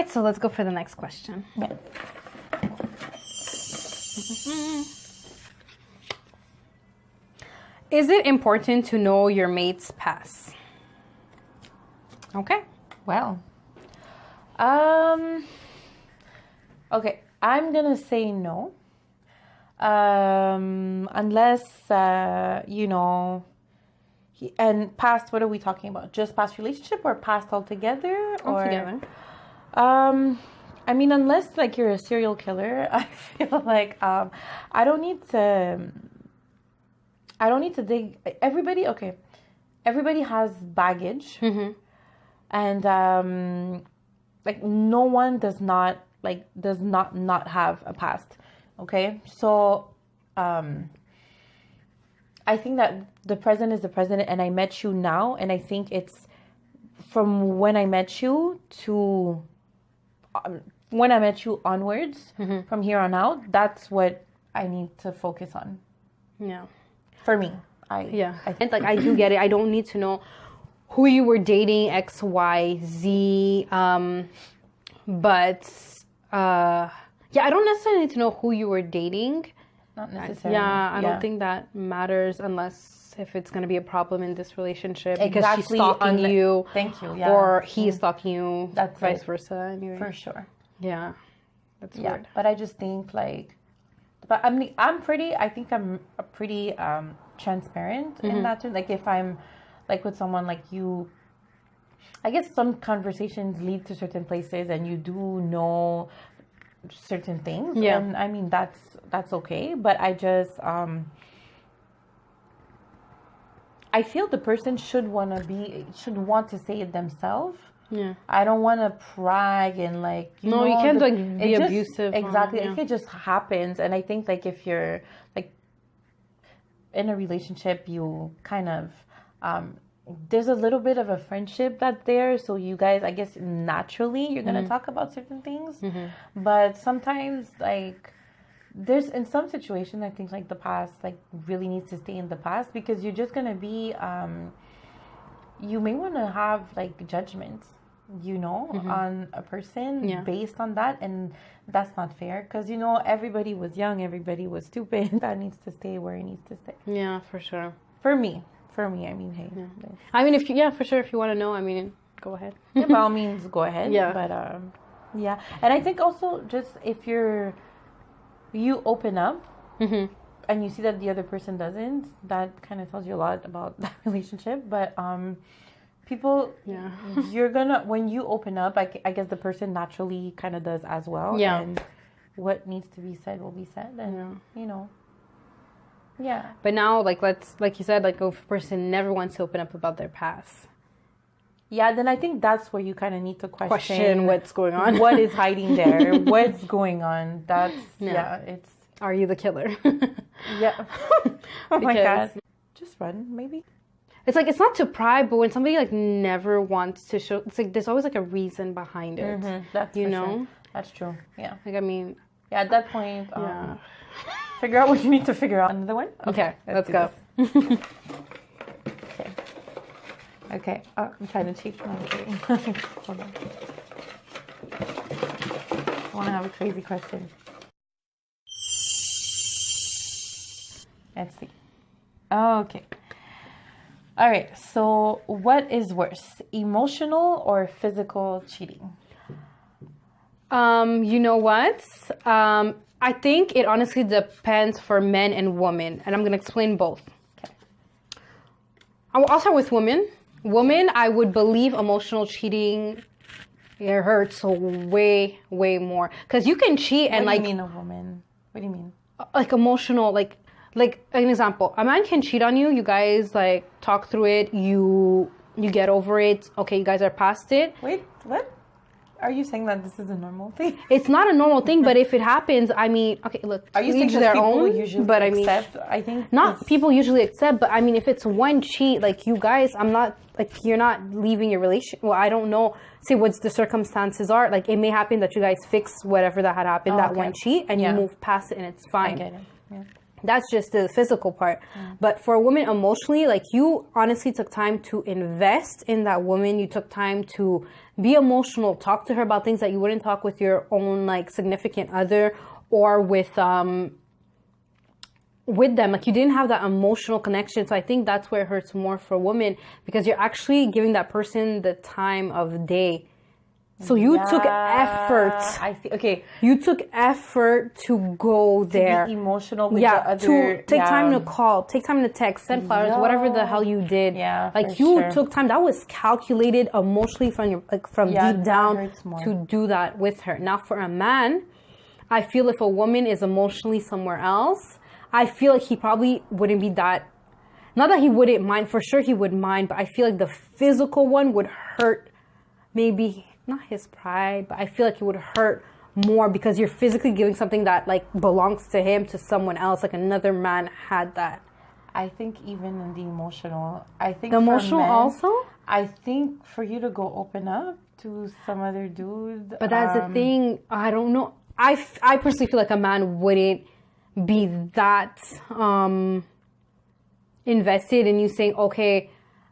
right, so let's go for the next question. Yeah. Is it important to know your mate's past? Okay. Well. Okay, I'm gonna say no. Unless, and past, what are we talking about? Just past relationship or past altogether? Altogether. I mean, unless like you're a serial killer, I feel like I don't need to dig. Everybody has baggage, and like no one does not have a past. Okay, so I think that the present is the present, and I met you now, and I think it's from when I met you to when I met you onwards, from here on out, that's what I need to focus on. Yeah. For me. And like I do get it. I don't need to know who you were dating, X, Y, Z. But I don't necessarily need to know who you were dating. Not necessarily. I don't think that matters unless if it's going to be a problem in this relationship because Exactly. she's stalking you. Thank you. Yeah. Or he is stalking you. That's vice it. versa. Anyway. For sure. Yeah. That's weird. But I just think but I mean, I'm pretty transparent in that term. Like if I'm like with someone like you, I guess some conversations lead to certain places and you do know certain things. Yeah. And I mean, that's okay. But I just, I feel the person should want to say it themselves. Yeah. I don't want to brag and like, you can't like be abusive. Exactly. It just happens. And I think like if you're like in a relationship, you kind of, there's a little bit of a friendship that's there. So you guys, I guess naturally you're going to talk about certain things, but sometimes like there's in some situations, I think like the past like really needs to stay in the past because you're just going to be, you may want to have like judgments, on a person based on that. And that's not fair because, everybody was young, everybody was stupid. That needs to stay where it needs to stay. Yeah, for sure. For me, I mean, hey. Yeah. I mean, for sure, if you want to know, I mean, go ahead. Yeah, by all means, go ahead. Yeah. But, And I think also just if you open up and you see that the other person doesn't, that kind of tells you a lot about that relationship. But, people, when you open up, I guess the person naturally kind of does as well. Yeah. And what needs to be said will be said. And, Yeah. But now, like you said, like if a person never wants to open up about their past. Yeah, then I think that's where you kind of need to question what's going on. What is hiding there? What's going on? That's, it's... Are you the killer? Yeah. Oh my God. Just run, maybe. It's like, it's not to pry, but when somebody like never wants to show, it's like there's always like a reason behind it. That's sure. That's true. Yeah. Like, I mean... Yeah, at that point, figure out what you need to figure out. Another one? Okay, let's go. Okay. Oh, I'm trying to cheat. Hold on. I want to have a crazy question. Let's see. Okay. All right. So, what is worse, emotional or physical cheating? You know what? I think it honestly depends for men and women, and I'm gonna explain both. Okay. I'll start with women. Women, I would believe emotional cheating. It hurts way, way more because you can cheat and What do like. you mean a woman? What do you mean? Like emotional, like an example. A man can cheat on you. You guys like talk through it. You get over it. Okay, you guys are past it. Wait, what? Are you saying that this is a normal thing? It's not a normal thing, but if it happens, I mean, okay, look, Are you saying each that their people own, usually but I mean, accept? I think not people usually accept, but I mean, if it's one cheat, like you guys, I'm not, like, you're not leaving your relation. Well, I don't know, say what the circumstances are. Like, it may happen that you guys fix whatever that had happened, that one cheat, and you move past it and it's fine. I get it. Yeah. That's just the physical part. But for a woman emotionally, like you honestly took time to invest in that woman. You took time to be emotional, talk to her about things that you wouldn't talk with your own like significant other or with them. Like you didn't have that emotional connection. So I think that's where it hurts more for women, because you're actually giving that person the time of day. So you took effort. I see. Okay. You took effort to go there. To be emotional with the other. To take time to call, take time to text, send flowers, whatever the hell you did. Yeah, like you took time. That was calculated emotionally from your from deep down to do that with her. Now for a man, I feel if a woman is emotionally somewhere else, I feel like he probably wouldn't be that. Not that he wouldn't mind. For sure he would mind, but I feel like the physical one would hurt. Maybe not his pride, but I feel like it would hurt more because you're physically giving something that like belongs to him to someone else, like another man had that. I think even in the emotional, I think the emotional men, also. I think for you to go open up to some other dude, but that's the thing. I don't know. I personally feel like a man wouldn't be that invested in you saying, okay,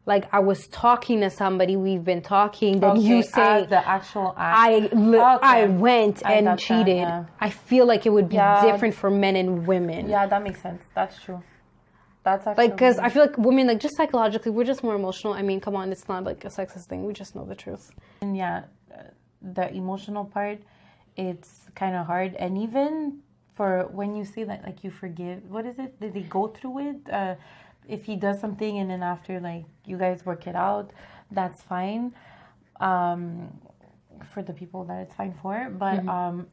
like I was talking to somebody, we've been talking, then you say the actual act. I went and cheated. Yeah. I feel like it would be different for men and women. Yeah, that makes sense. That's true. That's actually like, because I feel like women, like just psychologically, we're just more emotional. I mean, come on, it's not like a sexist thing. We just know the truth. And yeah, the emotional part, it's kind of hard. And even for when you say that, like you forgive, what is it? Did they go through it? If he does something and then after like you guys work it out, that's fine. For the people that it's fine for. But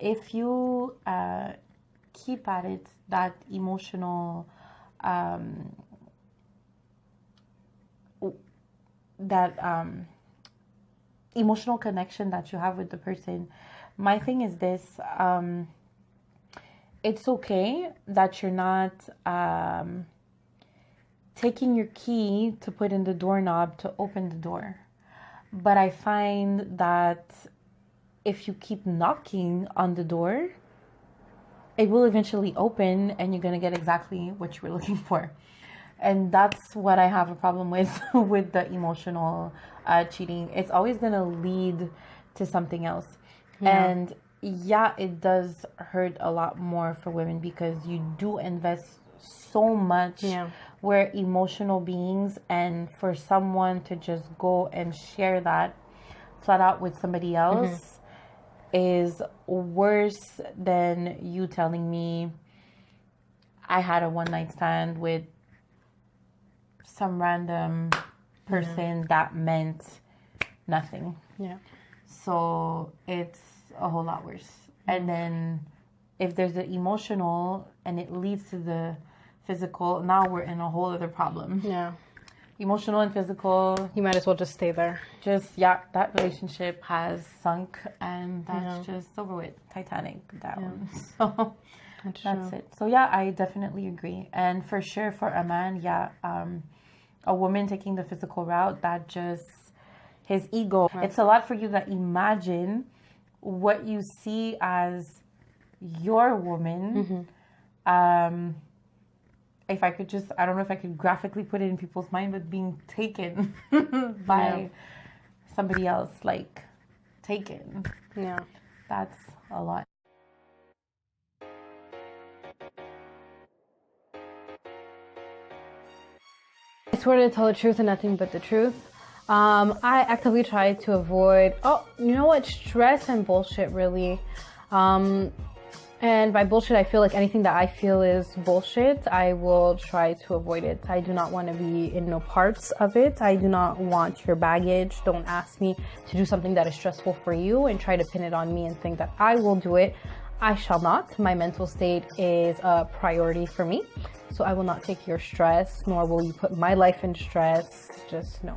if you keep at it, that emotional emotional connection that you have with the person, my thing is this, it's okay that you're not taking your key to put in the doorknob to open the door. But I find that if you keep knocking on the door, it will eventually open and you're going to get exactly what you were looking for. And that's what I have a problem with, with the emotional cheating. It's always going to lead to something else. Yeah. And yeah, it does hurt a lot more for women because you do invest so much. Yeah. We're emotional beings, and for someone to just go and share that flat out with somebody else is worse than you telling me I had a one-night stand with some random person that meant nothing. Yeah. So it's a whole lot worse. And then if there's the emotional and it leads to the physical, now we're in a whole other problem. Yeah. Emotional and physical. You might as well just stay there. That relationship has sunk and that's just over with. Titanic, that one. So that's it. So yeah, I definitely agree. And for sure for a man, a woman taking the physical route, that just, his ego. Right. It's a lot for you to imagine what you see as your woman. If I could just, I don't know if I could graphically put it in people's mind, but being taken by somebody else, like taken. Yeah. That's a lot. I swear to tell the truth and nothing but the truth. I actively try to avoid, stress and bullshit, really. And by bullshit, I feel like anything that I feel is bullshit, I will try to avoid it. I do not want to be in no parts of it. I do not want your baggage. Don't ask me to do something that is stressful for you and try to pin it on me and think that I will do it. I shall not. My mental state is a priority for me. So I will not take your stress, nor will you put my life in stress. Just no.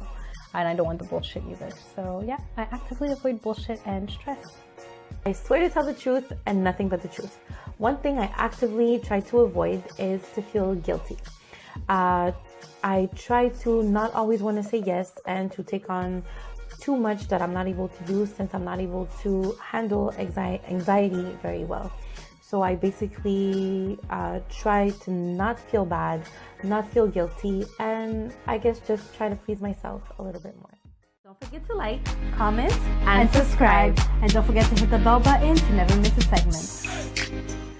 And I don't want the bullshit either. So yeah, I actively avoid bullshit and stress. I swear to tell the truth and nothing but the truth. One thing I actively try to avoid is to feel guilty. I try to not always want to say yes and to take on too much that I'm not able to do, since I'm not able to handle anxiety very well. So I basically try to not feel bad, not feel guilty, and I guess just try to please myself a little bit more. Don't forget to like, comment, and subscribe. And don't forget to hit the bell button to never miss a segment.